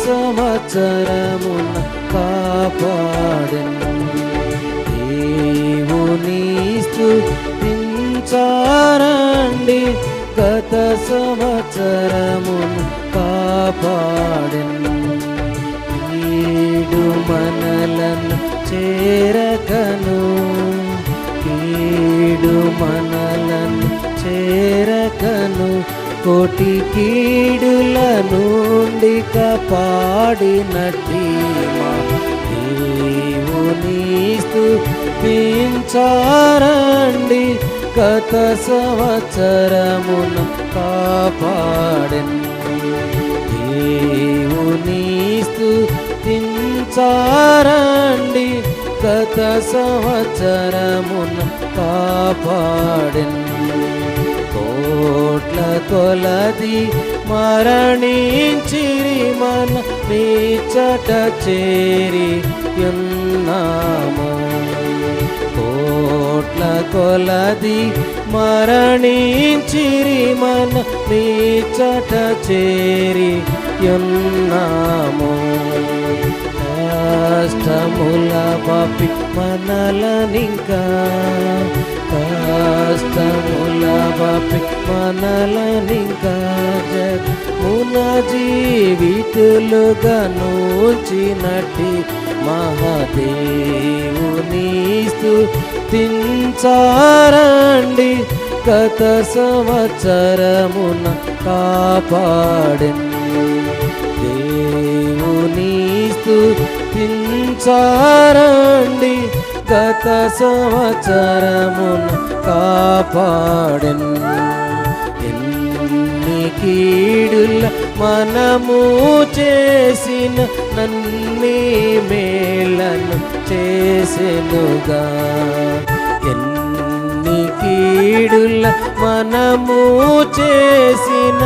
సంవత్సరమున కాపాడెను. దేవుని స్తుతించారండి, గత సంవత్సరమున కాపాడెను. కీడు మనలను చేరకను, కీడు మనలను చేరకను, కోటి కీడుల నుండి కాపాడినట్టి మా దేవుని స్తుతించారండి, గత సంవత్సరమున కాపాడెను. దేవుని స్తుతించారండి, గత సంవత్సరమున కాపాడెను. కోట్ల కొలది మరణించిరి మన నీచట చేరి యున్నాము. కోట్ల కొలది మరణించిరి మన నీచట చేరి యున్నాము. కష్టముల పాపి మనలనింకా, కష్టముల పాపి మనలనింకా జగమున జీవితులుగా నూచినట్టి మహాదేవుని స్తుతించారండి, గత సంవత్సరమున కాపాడెను. దేవుని స్తుతించారండి, గత సంవత్సరమున కాపాడెను. ఎన్ని కీడుల మనము చేసిన నన్ని మేలను చేసెనుగా. ఎన్ని కీడుల మనము చేసిన